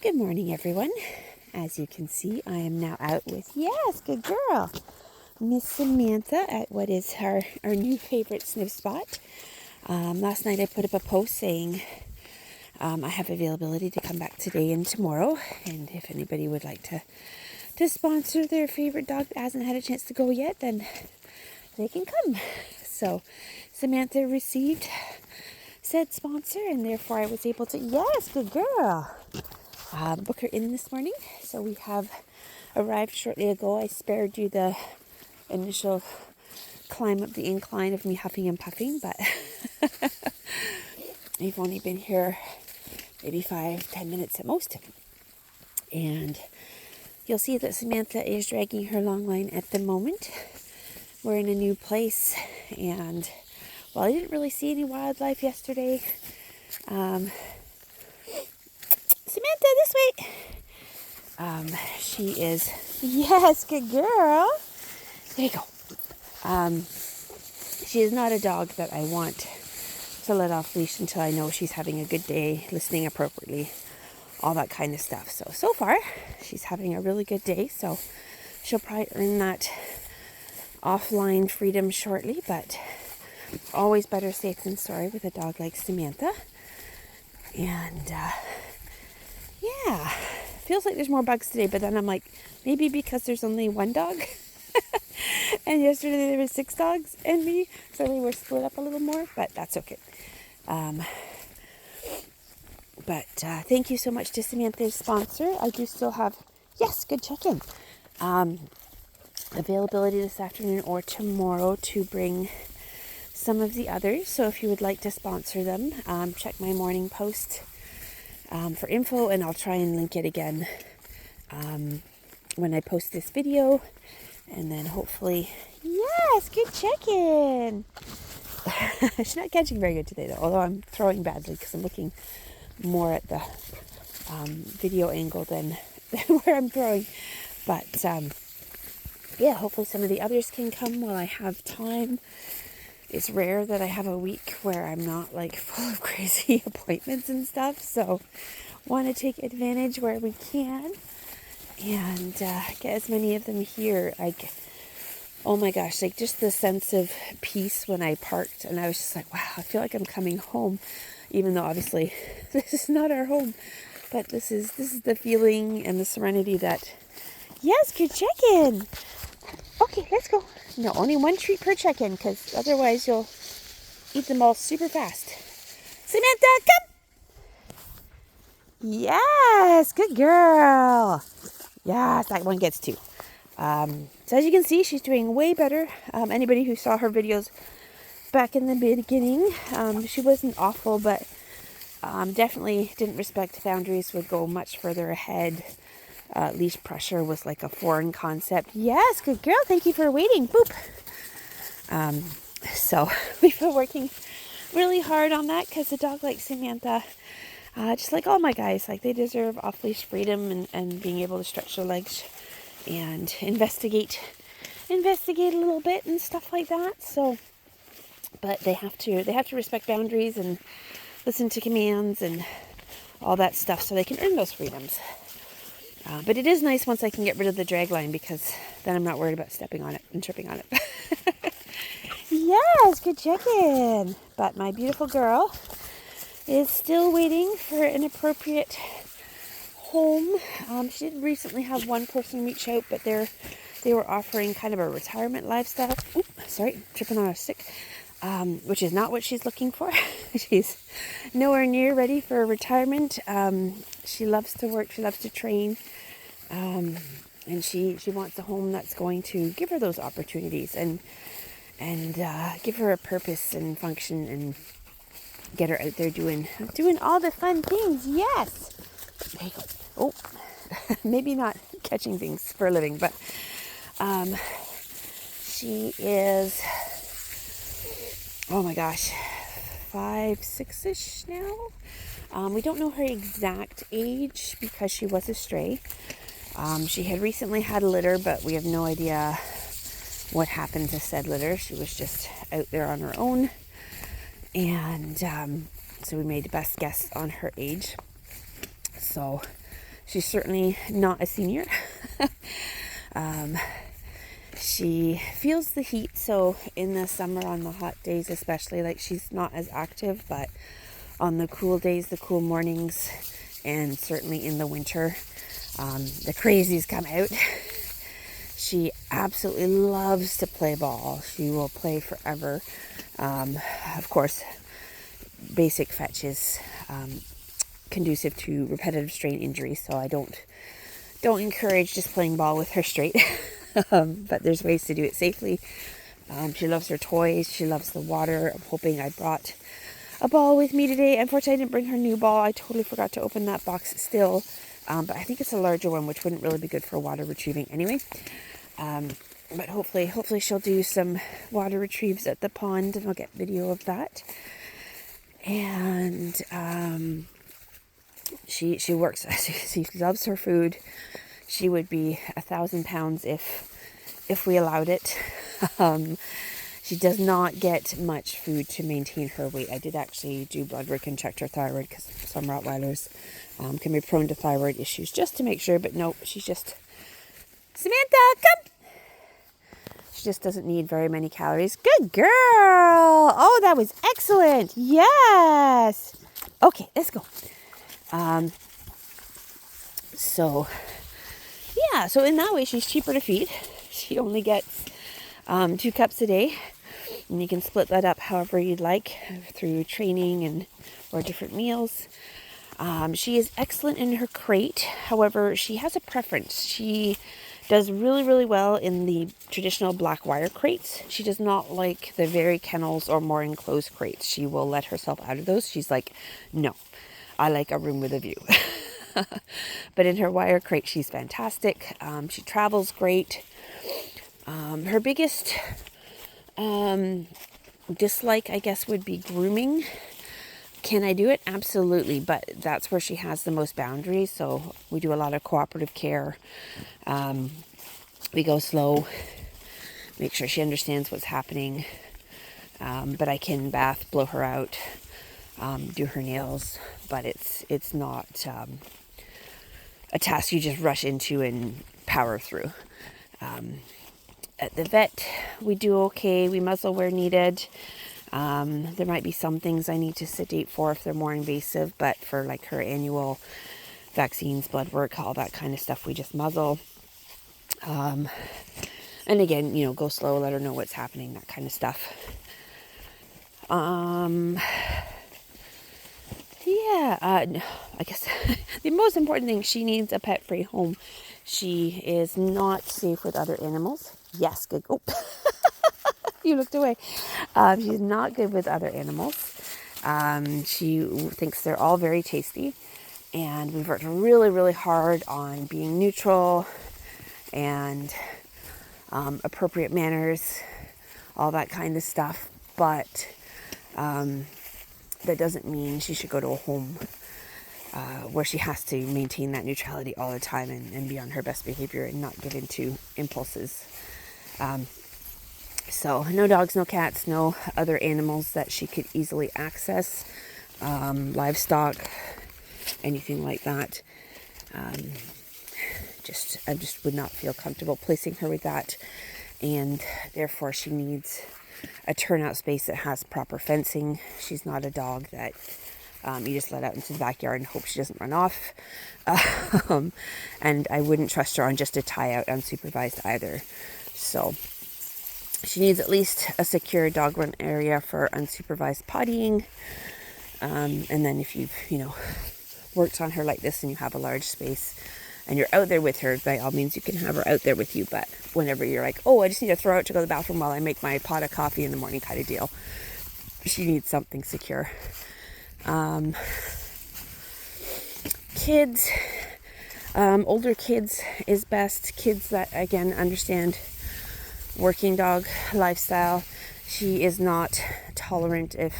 Good morning, everyone. As you can see, I am now out with, yes, good girl, Miss Samantha at what is our new favorite sniff spot. Last night I put up a post saying I have availability to come back today and tomorrow, and if anybody would like to sponsor their favorite dog that hasn't had a chance to go yet, then they can come. So Samantha received said sponsor, and therefore I was able to, yes, good girl, book her in this morning. So we have arrived shortly ago. I spared you the initial climb up the incline of me huffing and puffing, but we've only been here maybe 5-10 minutes at most. And you'll see that Samantha is dragging her long line at the moment. We're in a new place, and while I didn't really see any wildlife yesterday, Samantha, this way. She is, yes, good girl. There you go. She is not a dog that I want to let off leash until I know she's having a good day, listening appropriately, all that kind of stuff. So far, she's having a really good day, so she'll probably earn that offline freedom shortly, but always better safe than sorry with a dog like Samantha. And yeah, feels like there's more bugs today, but then I'm like, maybe because there's only one dog and yesterday there were 6 dogs and me, so they were split up a little more, but that's okay. But thank you so much to Samantha's sponsor. I do still have, yes, good check-in, availability this afternoon or tomorrow to bring some of the others. So if you would like to sponsor them, check my morning post for info, and I'll try and link it again when I post this video. And then hopefully, yes, good check-in. She's not catching very good today though, although I'm throwing badly because I'm looking more at the video angle than where I'm throwing. But yeah, hopefully some of the others can come while I have time. It's rare that I have a week where I'm not like full of crazy appointments and stuff, so want to take advantage where we can and get as many of them here. Like, oh my gosh, like just the sense of peace when I parked, and I was just like, wow, I feel like I'm coming home, even though obviously this is not our home, but this is the feeling and the serenity that, yes, good check-in. Okay, let's go. No, only one treat per check-in, because otherwise you'll eat them all super fast. Samantha, come! Yes, good girl. Yes, that one gets 2. So as you can see, she's doing way better. Anybody who saw her videos back in the beginning, she wasn't awful, but definitely didn't respect boundaries, would go much further ahead. Leash pressure was like a foreign concept. Yes, good girl. Thank you for waiting. Boop. So we've been working really hard on that because a dog like Samantha, just like all my guys, like they deserve off-leash freedom and being able to stretch their legs and investigate a little bit and stuff like that. So, but they have to respect boundaries and listen to commands and all that stuff so they can earn those freedoms. But it is nice once I can get rid of the drag line, because then I'm not worried about stepping on it and tripping on it. Yes, good check-in. But my beautiful girl is still waiting for an appropriate home. She did recently have one person reach out, but they were offering kind of a retirement lifestyle. Oop, sorry, tripping on a stick. Which is not what she's looking for. She's nowhere near ready for retirement. She loves to work. She loves to train. And she wants a home that's going to give her those opportunities and give her a purpose and function and get her out there doing all the fun things. Yes. There you go. Oh, maybe not catching things for a living, but she is, oh my gosh, 5, 6-ish now. We don't know her exact age because she was a stray. She had recently had a litter, but we have no idea what happened to said litter. She was just out there on her own. And so we made the best guess on her age. So She's certainly not a senior. She feels the heat, so in the summer, on the hot days especially, like, she's not as active, but on the cool days, the cool mornings, and certainly in the winter, the crazies come out. She absolutely loves to play ball. She will play forever. Of course, basic fetch is conducive to repetitive strain injuries, so I don't encourage just playing ball with her straight. But there's ways to do it safely. She loves her toys. She loves the water. I'm hoping I brought a ball with me today. Unfortunately, I didn't bring her new ball. I totally forgot to open that box still. But I think it's a larger one, which wouldn't really be good for water retrieving anyway. But hopefully she'll do some water retrieves at the pond, and I'll get video of that. And she works. She loves her food. She would be 1,000 pounds if we allowed it. She does not get much food to maintain her weight. I did actually do blood work and checked her thyroid, because some Rottweilers can be prone to thyroid issues, just to make sure. But no, she's just, Samantha, come! She just doesn't need very many calories. Good girl! Oh, that was excellent! Yes! Okay, let's go. So in that way, she's cheaper to feed. She only gets 2 cups a day. And you can split that up however you'd like through training or different meals. She is excellent in her crate. However, she has a preference. She does really, really well in the traditional black wire crates. She does not like the very kennels or more enclosed crates. She will let herself out of those. She's like, no, I like a room with a view. But in her wire crate, she's fantastic. She travels great. Her biggest dislike, I guess, would be grooming. Can I do it? Absolutely. But that's where she has the most boundaries. So we do a lot of cooperative care. We go slow, make sure she understands what's happening. But I can bath, blow her out, do her nails. But it's not a task you just rush into and power through. At the vet, we do okay. We muzzle where needed. There might be some things I need to sedate for if they're more invasive, but for like her annual vaccines, blood work, all that kind of stuff, we just muzzle. And again, go slow, let her know what's happening, that kind of stuff. I guess the most important thing, she needs a pet-free home. She is not safe with other animals. Yes, good. Oh, you looked away. She's not good with other animals. She thinks they're all very tasty. And we've worked really, really hard on being neutral and appropriate manners, all that kind of stuff. But that doesn't mean she should go to a home where she has to maintain that neutrality all the time and be on her best behavior and not give into impulses. So no dogs, no cats, no other animals that she could easily access, livestock, anything like that. I just would not feel comfortable placing her with that, and therefore she needs a turnout space that has proper fencing. She's not a dog that you just let out into the backyard and hope she doesn't run off. And I wouldn't trust her on just a tie out unsupervised either. So she needs at least a secure dog run area for unsupervised pottying. And then if you've, worked on her like this and you have a large space and you're out there with her, by all means you can have her out there with you. But whenever you're like, oh, I just need to throw out to go to the bathroom while I make my pot of coffee in the morning kind of deal, she needs something secure. Kids, older kids is best. Kids that, again, understand working dog lifestyle. She is not tolerant if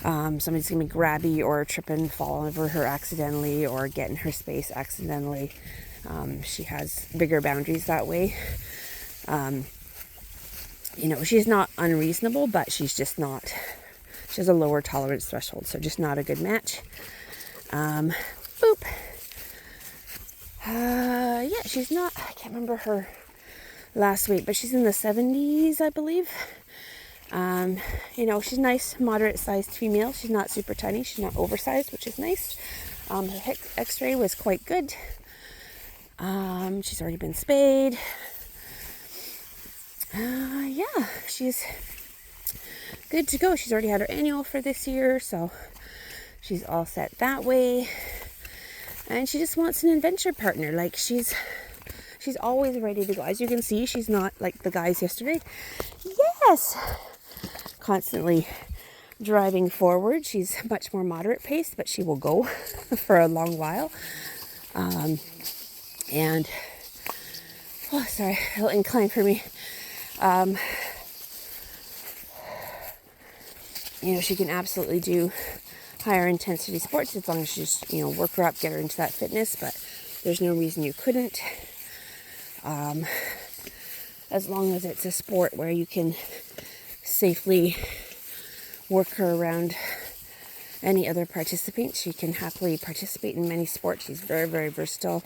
somebody's going to be grabby or trip and fall over her accidentally or get in her space accidentally. She has bigger boundaries that way. She's not unreasonable, but she's just not, she has a lower tolerance threshold, so just not a good match. Boop. she's not, I can't remember her last weight, but she's in the 70s, I believe. You know, she's nice, moderate sized female. She's not super tiny. She's not oversized, which is nice. Her x-ray was quite good. She's already been spayed. Yeah, she's good to go. She's already had her annual for this year, so she's all set that way. And she just wants an adventure partner. Like, she's always ready to go. As you can see, she's not like the guys yesterday. Yes! Constantly driving forward. She's much more moderate paced, but she will go for a long while. And, oh, sorry, a little incline for me. You know, she can absolutely do higher intensity sports as long as you just, you know, work her up, get her into that fitness, but there's no reason you couldn't. As long as it's a sport where you can safely work her around any other participants, she can happily participate in many sports. She's very, very versatile.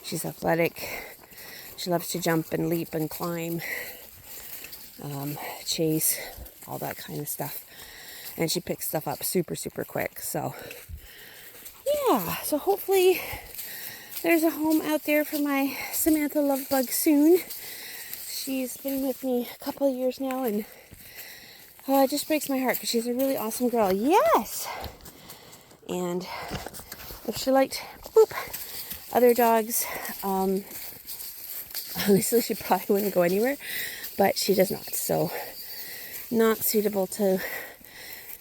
She's athletic. She loves to jump and leap and climb, chase, all that kind of stuff. And she picks stuff up super, super quick. So, yeah. So hopefully there's a home out there for my Samantha love bug soon. She's been with me a couple of years now, and it just breaks my heart because she's a really awesome girl. Yes! And if she liked, other dogs, honestly, she probably wouldn't go anywhere, but she does not. So, not suitable to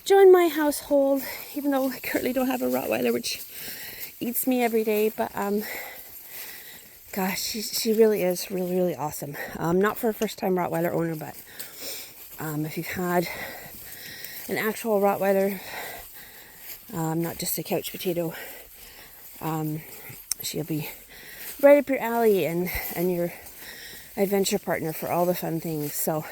join my household, even though I currently don't have a Rottweiler, which eats me every day. But, gosh, she really is really, really awesome. Not for a first-time Rottweiler owner, but if you've had an actual Rottweiler, not just a couch potato, she'll be right up your alley and your adventure partner for all the fun things. So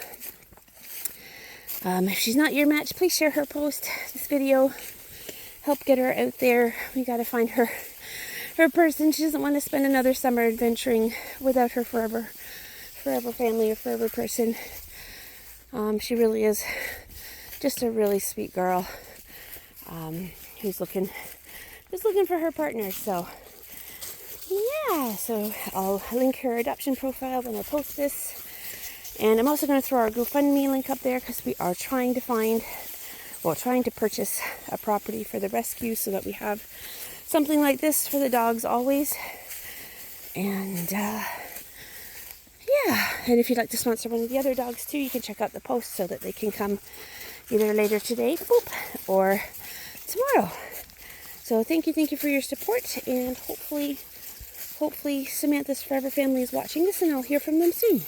if she's not your match, please share her post, this video. Help get her out there. We got to find her person. She doesn't want to spend another summer adventuring without her forever family or forever person. She really is just a really sweet girl who's looking for her partner. So yeah, so I'll link her adoption profile when I post this. And I'm also going to throw our GoFundMe link up there because we are trying to purchase a property for the rescue so that we have something like this for the dogs always. And yeah, and if you'd like to sponsor one of the other dogs too, you can check out the post so that they can come either later today, or tomorrow. So thank you for your support, and hopefully Samantha's Forever family is watching this, and I'll hear from them soon.